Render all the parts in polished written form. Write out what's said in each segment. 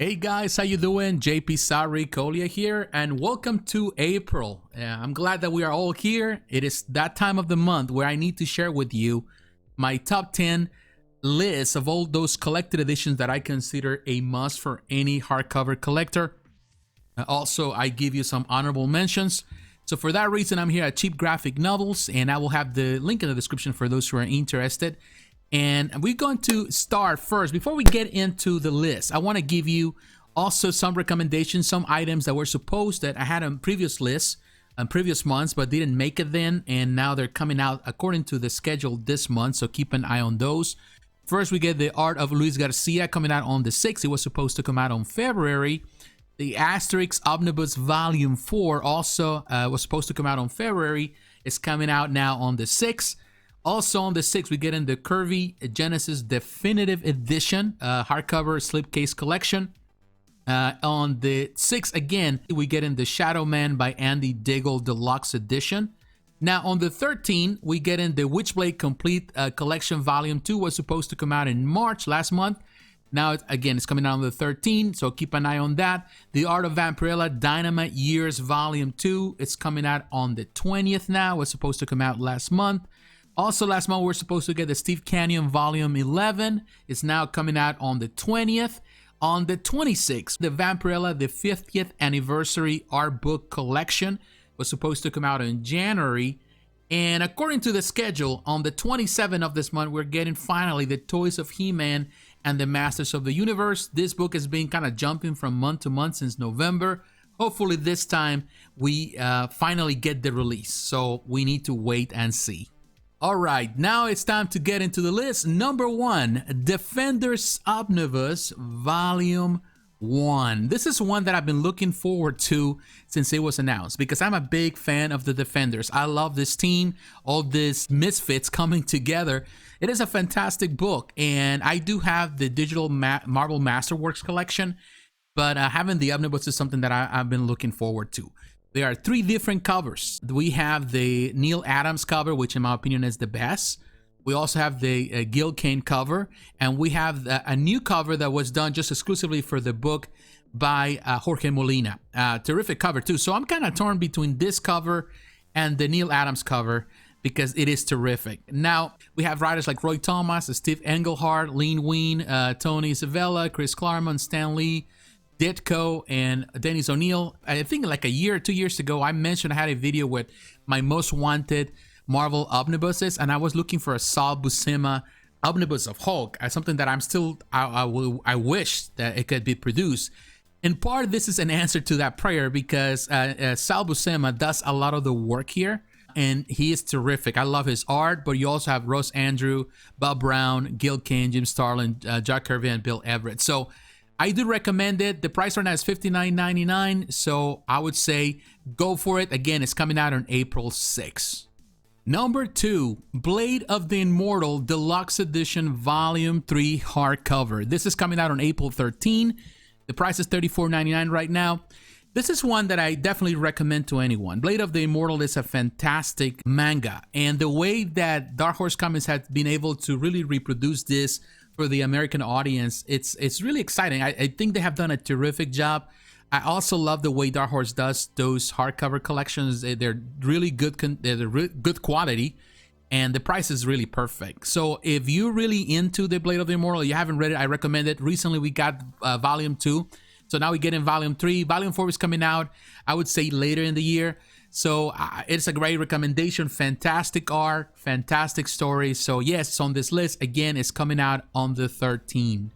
Hey guys, how you doing? jpsarrireviews here, and welcome to April. I'm glad that we are all here. It is that time of the month where I need to share with you my top 10 list of all those collected editions that I consider a must for any hardcover collector. Also, I give you some honorable mentions. So for that reason, I'm here at Cheap Graphic Novels, and I will have the link in the description for those who are interested. And we're going to start first. Before we get into the list, I want to give you also some recommendations, some items that were supposed that I had on previous lists on previous months, but didn't make it then. And now they're coming out according to the schedule this month. So keep an eye on those. First, we get the Art of Luis Garcia coming out on the 6th. It was supposed to come out on February. The Asterix Omnibus Volume 4 also was supposed to come out on February. It's coming out now on the 6th. Also on the 6th, we get in the Curvy Genesis Definitive Edition hardcover slipcase collection. On the 6th, again, we get in the Shadow Man by Andy Diggle Deluxe Edition. Now on the 13th, we get in the Witchblade Complete Collection Volume 2. Was supposed to come out in March last month. Now, again, it's coming out on the 13th, so keep an eye on that. The Art of Vampirella Dynamite Years Volume 2. It's coming out on the 20th now. It was supposed to come out last month. Also, last month, we were supposed to get the Steve Canyon Volume 11. It's now coming out on the 20th. On the 26th, the Vampirella, the 50th Anniversary Art Book Collection was supposed to come out in January. And according to the schedule, on the 27th of this month, we're getting finally the Toys of He-Man and the Masters of the Universe. This book has been kind of jumping from month to month since November. Hopefully this time we finally get the release. So we need to wait and see. All right, now it's time to get into the list. Number 1, Defenders Omnibus Volume 1. This is one that I've been looking forward to since it was announced because I'm a big fan of the Defenders. I love this team, all these misfits coming together. It is a fantastic book, and I do have the digital Marvel Masterworks collection, but having the Omnibus is something that I've been looking forward to. There are 3 different covers. We have the Neil Adams cover, which in my opinion is the best. We also have the Gil Kane cover, and we have a new cover that was done just exclusively for the book by Jorge Molina. Terrific cover too. So I'm kind of torn between this cover and the Neil Adams cover because it is terrific. Now, we have writers like Roy Thomas, Steve Englehart, Lean Ween, Tony Isabella, Chris Claremont, Stan Lee, Ditko, and Dennis O'Neil. I think like a year or 2 years ago, I mentioned I had a video with my most wanted Marvel omnibuses, and I was looking for a Sal Buscema omnibus of Hulk as something that I'm still, I wish that it could be produced. In part, this is an answer to that prayer because Sal Buscema does a lot of the work here, and he is terrific. I love his art, but you also have Ross Andrew, Bob Brown, Gil Kane, Jim Starlin, Jack Kirby, and Bill Everett. So I do recommend it. The price right now is $59.99, so I would say go for it. Again, it's coming out on April 6th. Number 2, Blade of the Immortal Deluxe Edition Volume 3 hardcover. This is coming out on April 13. The price is $34.99 right now. This is one that I definitely recommend to anyone. Blade of the Immortal is a fantastic manga, and the way that Dark Horse Comics has been able to really reproduce this for the American audience, it's really exciting. I think they have done a terrific job. I also love the way Dark Horse does those hardcover collections. They're really good, good quality, and the price is really perfect. So if you're really into the Blade of the Immortal, you haven't read it, I recommend it. Recently we got Volume 2, so now we get in Volume 3. Volume 4 is coming out, I would say, later in the year. So it's a great recommendation. Fantastic art, fantastic story. So yes, it's on this list. Again, it's coming out on the 13th.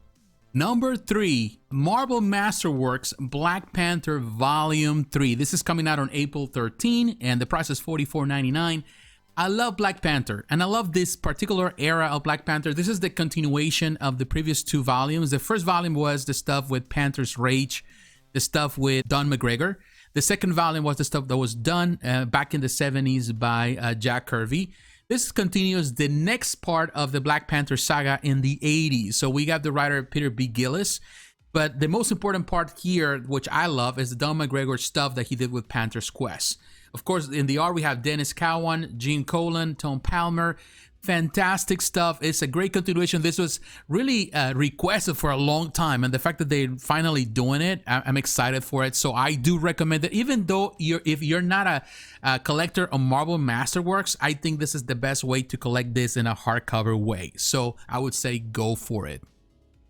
Number 3, Marvel Masterworks Black Panther Volume 3. This is coming out on April 13, and the price is $44.99. I love Black Panther, and I love this particular era of Black Panther. This is the continuation of the previous 2 volumes. The first volume was the stuff with Panther's Rage, the stuff with Don McGregor. The second volume was the stuff that was done back in the 70s by Jack Kirby. This continues the next part of the Black Panther saga in the 80s. So we got the writer Peter B. Gillis. But the most important part here, which I love, is the Don McGregor stuff that he did with Panther's Quest. Of course, in the art, we have Dennis Cowan, Gene Colan, Tom Palmer, Fantastic stuff. It's a great continuation. This was really requested for a long time, and the fact that they're finally doing it, I'm excited for it. So I do recommend it. Even though if you're not a collector of Marvel Masterworks, I think this is the best way to collect this in a hardcover way. So I would say go for it.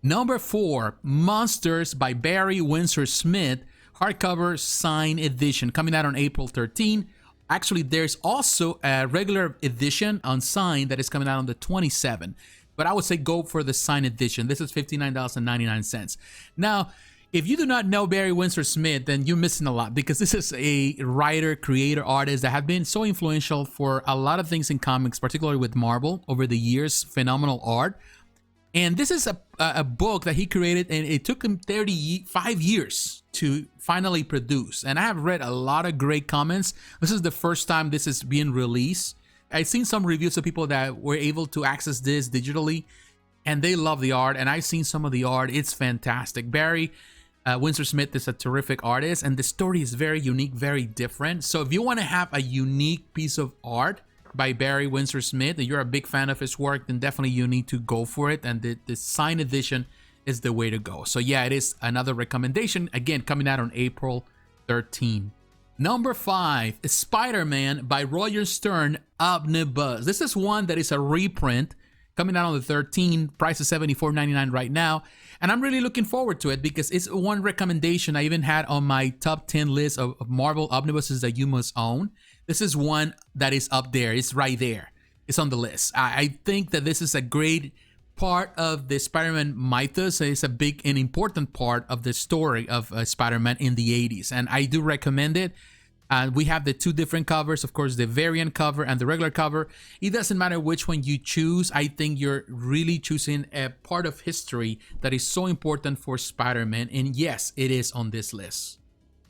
Number 4, Monsters by Barry Windsor-Smith, hardcover signed edition, coming out on April 13. Actually, there's also a regular edition on sign that is coming out on the 27th. But I would say go for the signed edition. This is $59.99. Now, if you do not know Barry Windsor-Smith, then you're missing a lot, because this is a writer, creator, artist that have been so influential for a lot of things in comics, particularly with Marvel over the years. Phenomenal art. And this is a book that he created, and it took him 35 years to finally produce. And I have read a lot of great comments. This is the first time this is being released. I've seen some reviews of people that were able to access this digitally, and they love the art. And I've seen some of the art. It's fantastic. Barry Windsor-Smith is a terrific artist, and the story is very unique, very different. So if you want to have a unique piece of art by Barry Windsor-Smith, and you're a big fan of his work, then definitely you need to go for it. And the signed edition is the way to go. So yeah, it is another recommendation. Again, coming out on April 13. Number 5, Spider-Man by Roger Stern Omnibus. This is one that is a reprint coming out on the 13th. Price is $74.99 right now. And I'm really looking forward to it, because it's one recommendation I even had on my top 10 list of Marvel omnibuses that you must own. This is one that is up there. It's right there. It's on the list. I think that this is a great part of the Spider-Man mythos. It's a big and important part of the story of Spider-Man in the 80s. And I do recommend it. We have the 2 different covers, of course, the variant cover and the regular cover. It doesn't matter which one you choose. I think you're really choosing a part of history that is so important for Spider-Man. And yes, it is on this list.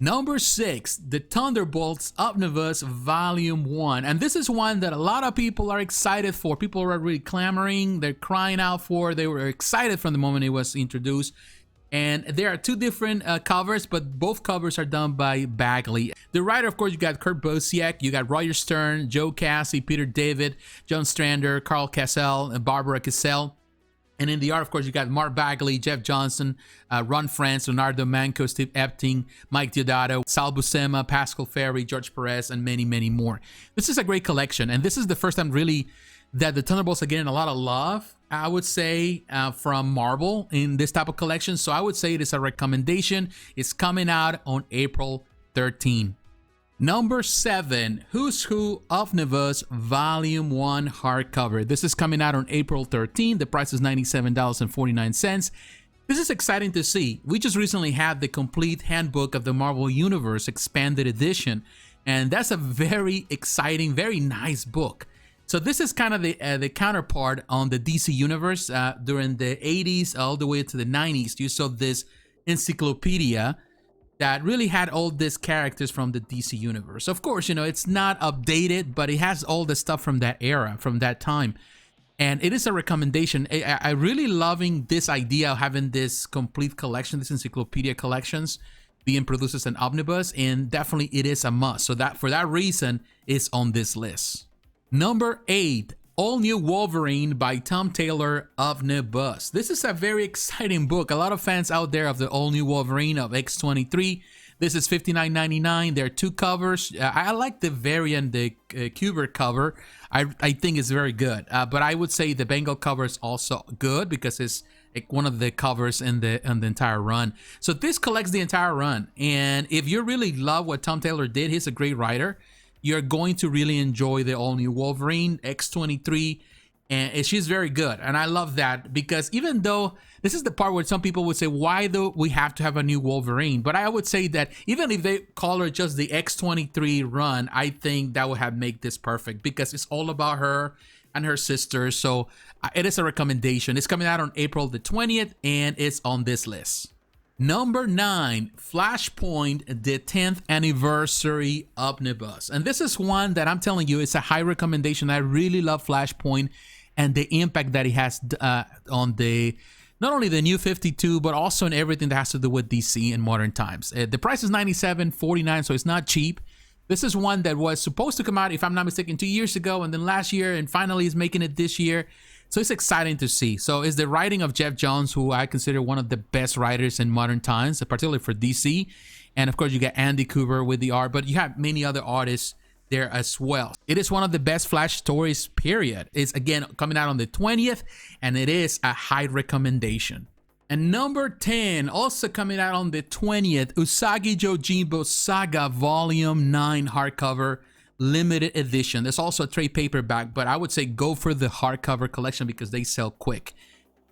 Number 6, the Thunderbolts Omnibus Volume 1. And this is one that a lot of people are excited for. People are really clamoring. They're crying out for. They were excited from the moment it was introduced. And there are 2 different covers, but both covers are done by Bagley. The writer, of course, you got Kurt Busiek, you got Roger Stern, Joe Cassie, Peter David, John Strander, Carl Cassell, and Barbara Cassell. And in the art, of course, you got Mark Bagley, Jeff Johnson, Ron Franz, Leonardo Manco, Steve Epting, Mike Diodato, Sal Buscema, Pascal Ferry, George Perez, and many, many more. This is a great collection, and this is the first time really that the Thunderbolts are getting a lot of love, I would say, from Marvel in this type of collection. So I would say it is a recommendation. It's coming out on April 13. Number 7, Who's Who Omnibus Volume 1 hardcover. This is coming out on April 13. The price is $97.49. This is exciting to see. We just recently had the complete handbook of the Marvel Universe expanded edition, and that's a very exciting, very nice book. So this is kind of the counterpart on the DC Universe during the 80s all the way to the 90s. You saw this encyclopedia that really had all these characters from the DC Universe. Of course, you know, it's not updated, but it has all the stuff from that era, from that time. And it is a recommendation. I really loving this idea of having this complete collection, this encyclopedia collections being produced as an omnibus, and definitely it is a must. So that for that reason, it's on this list. Number 8, All New Wolverine by Tom Taylor Omnibus. This is a very exciting book. A lot of fans out there of the All New Wolverine of X-23. This is $59.99. There are 2 covers. I like the variant, the Kubert cover. I think it's very good. But I would say the Bengal cover is also good because it's one of the covers in the entire run. So this collects the entire run. And if you really love what Tom Taylor did, he's a great writer. You're going to really enjoy the All New Wolverine, X-23, and she's very good. And I love that because even though this is the part where some people would say, why do we have to have a new Wolverine? But I would say that even if they call her just the X-23 run, I think that would have made this perfect because it's all about her and her sister. So it is a recommendation. It's coming out on April the 20th, and it's on this list. Number 9, Flashpoint, the 10th anniversary omnibus. And this is one that I'm telling you, it's a high recommendation. I really love Flashpoint and the impact that it has on the not only the new 52, but also in everything that has to do with DC in modern times. The price is $97.49, so it's not cheap. This is one that was supposed to come out, if I'm not mistaken, 2 years ago, and then last year, and finally is making it this year. So it's exciting to see. So it's the writing of Jeff Johns, who I consider one of the best writers in modern times, particularly for DC. And of course, you got Andy Cooper with the art, but you have many other artists there as well. It is one of the best Flash stories, period. It's again coming out on the 20th, and it is a high recommendation. And number 10, also coming out on the 20th, Usagi Yojimbo Saga Volume 9 hardcover limited edition. There's also a trade paperback, but I would say go for the hardcover collection because they sell quick.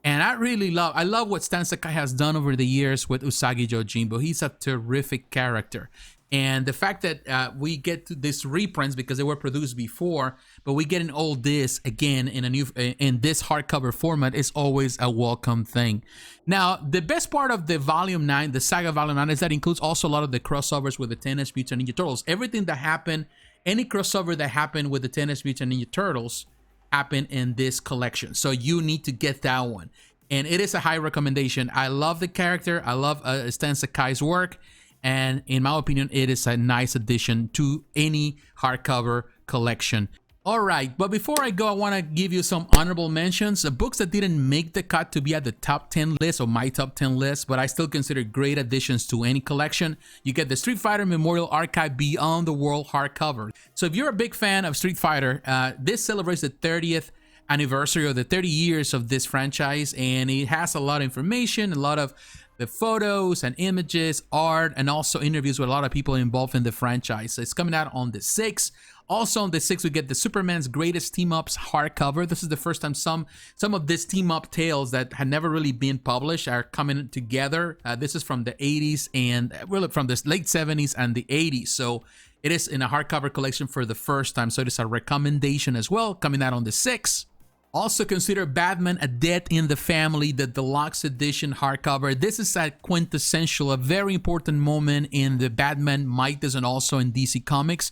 And I love what Stan Sakai has done over the years with Usagi Yojimbo. He's a terrific character. And the fact that we get to these reprints because they were produced before, but we get an old disc again in this hardcover format is always a welcome thing. Now, the best part of the Volume 9, the Saga Volume 9, is that it includes also a lot of the crossovers with the Teenage Mutant Ninja Turtles. Everything that happened, any crossover that happened with the Teenage Mutant Ninja Turtles happened in this collection. So you need to get that one. And it is a high recommendation. I love the character. I love Stan Sakai's work. And in my opinion, it is a nice addition to any hardcover collection. All right, but before I go, I want to give you some honorable mentions. Books that didn't make the cut to be at the top 10 list or my top 10 list, but I still consider great additions to any collection. You get the Street Fighter Memorial Archive Beyond the World hardcover. So if you're a big fan of Street Fighter, this celebrates the 30th anniversary of the 30 years of this franchise, and it has a lot of information, a lot of the photos and images, art, and also interviews with a lot of people involved in the franchise. So it's coming out on the 6th. Also on the 6th, we get the Superman's Greatest Team-Ups hardcover. This is the first time some of these team-up tales that had never really been published are coming together. This is from the 80s and really from the late 70s and the 80s. So it is in a hardcover collection for the first time. So it is a recommendation as well, coming out on the 6th. Also consider Batman: A Death in the Family, the deluxe edition hardcover. This is a quintessential, a very important moment in the Batman mythos and also in DC Comics.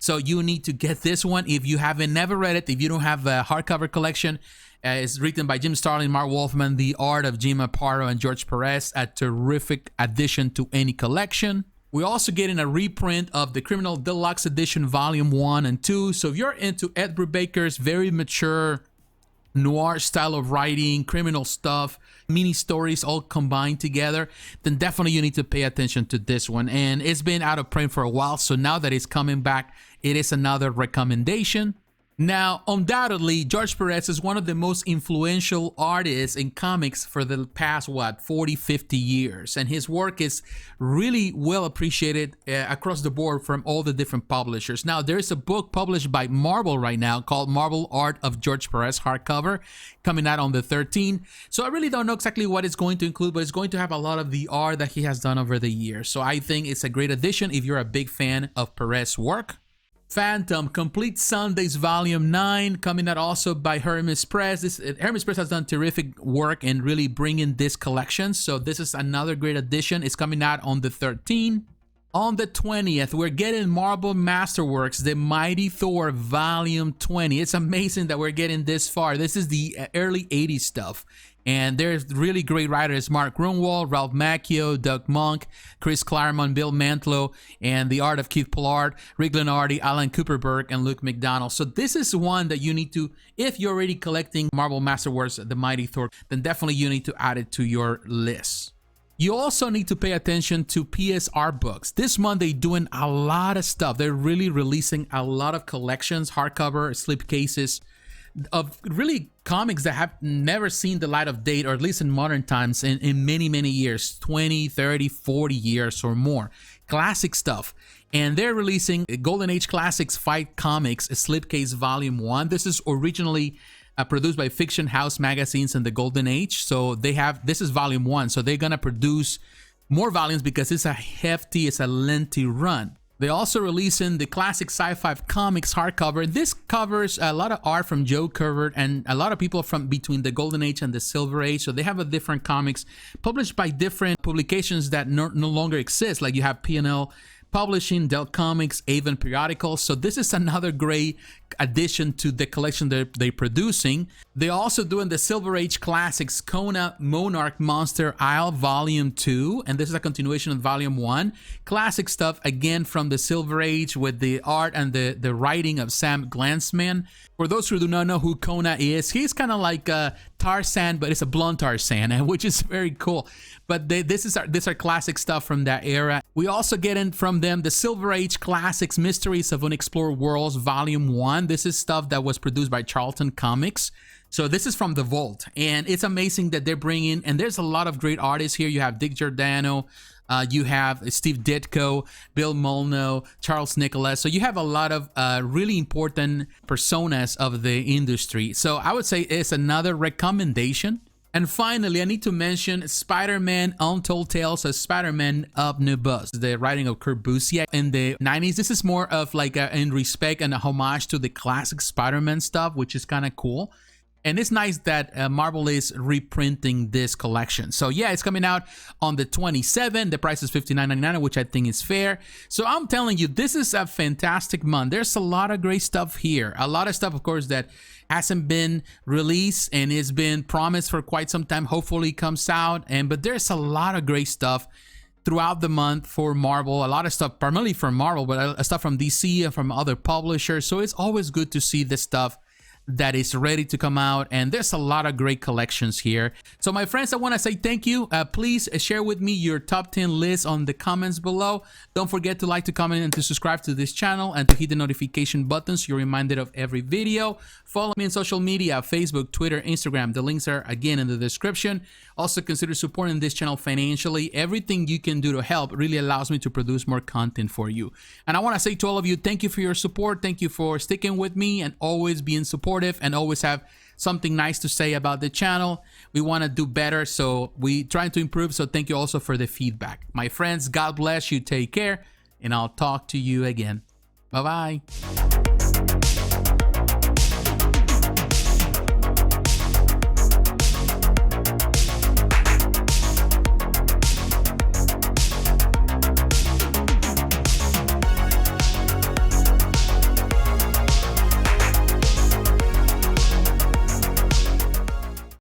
So you need to get this one if you haven't never read it. If you don't have a hardcover collection, it's written by Jim Starlin, Mark Wolfman, the art of Jim Aparo and George Perez. A terrific addition to any collection. We're also getting a reprint of the Criminal Deluxe Edition Volume 1 and 2. So if you're into Ed Brubaker's very mature noir style of writing, criminal stuff, mini stories all combined together, then definitely you need to pay attention to this one. And it's been out of print for a while, so now that it's coming back, it is another recommendation. Now, undoubtedly, George Perez is one of the most influential artists in comics for the past, 40, 50 years. And his work is really well appreciated across the board from all the different publishers. Now, there is a book published by Marvel right now called Marvel Art of George Perez hardcover, coming out on the 13th. So I really don't know exactly what it's going to include, but it's going to have a lot of the art that he has done over the years. So I think it's a great addition if you're a big fan of Perez's work. Phantom Complete Sundays Volume 9, coming out also by Hermes Press. Hermes Press has done terrific work in really bringing this collection, so this is another great addition. It's coming out on the 13th. On the 20th, we're getting Marvel Masterworks, The Mighty Thor Volume 20. It's amazing that we're getting this far. This is the early 80s stuff. And there's really great writers, Mark Grunwald, Ralph Macchio, Doug Monk, Chris Claremont, Bill Mantlo, and the art of Keith Pollard, Rick Lenardi, Alan Cooperberg, and Luke McDonald. So this is one that you need to, if you're already collecting Marvel Masterworks, The Mighty Thor, then definitely you need to add it to your list. You also need to pay attention to PS Artbooks. This month they're doing a lot of stuff. They're really releasing a lot of collections, hardcover, slipcases, of really comics that have never seen the light of day, or at least in modern times, in many, many years, 20, 30, 40 years or more. Classic stuff. And they're releasing Golden Age Classics Fight Comics Slipcase Volume 1. This is originally produced by Fiction House Magazines in the Golden Age. So this is Volume 1. So they're going to produce more volumes because it's a lengthy run. They're also releasing the Classic Sci-Fi Comics hardcover. This covers a lot of art from Joe Kubert and a lot of people from between the Golden Age and the Silver Age. So they have a different comics published by different publications that no longer exist. Like you have P&L Publishing, Dell Comics, Avon Periodicals. So this is another great addition to the collection they're producing. They're also doing the Silver Age Classics Kona Monarch Monster Isle Volume 2, and this is a continuation of Volume 1. Classic stuff again from the Silver Age with the art and the writing of Sam Glansman. For those who do not know who Kona is, he's kind of like Tarzan, but it's a blonde Tarzan, which is very cool. But these are classic stuff from that era. We also get in from them the Silver Age Classics Mysteries of Unexplored Worlds Volume 1. This is stuff that was produced by Charlton Comics. So this is from the vault, and it's amazing that they're bringing, and there's a lot of great artists here. You have Dick Giordano, you have Steve Ditko, Bill Molno, Charles Nicholas. So you have a lot of really important personas of the industry. So I would say it's another recommendation. And finally, I need to mention Spider-Man Untold Tales of Spider-Man Omnibus, the writing of Kurt Busiek in the 90s. This is more of like in respect and a homage to the classic Spider-Man stuff, which is kind of cool. And it's nice that Marvel is reprinting this collection. So yeah, it's coming out on the 27th. The price is $59.99, which I think is fair. So I'm telling you, this is a fantastic month. There's a lot of great stuff here. A lot of stuff, of course, that hasn't been released and it's been promised for quite some time. Hopefully it comes out. But there's a lot of great stuff throughout the month for Marvel. A lot of stuff primarily from Marvel, but stuff from DC and from other publishers. So it's always good to see this stuff that is ready to come out, and there's a lot of great collections here. So my friends, I want to say thank you. Please share with me your top 10 list on the comments below. Don't forget to like, to comment, and to subscribe to this channel, and to hit the notification button so you're reminded of every video. Follow me on social media, Facebook, Twitter, Instagram. The links are again in the description. Also consider supporting this channel financially. Everything you can do to help really allows me to produce more content for you. And I want to say to all of you, thank you for your support. Thank you for sticking with me and always being supportive and always have something nice to say about the channel. We want to do better, so we try to improve. So thank you also for the feedback. My friends, God bless you. Take care, and I'll talk to you again. Bye-bye.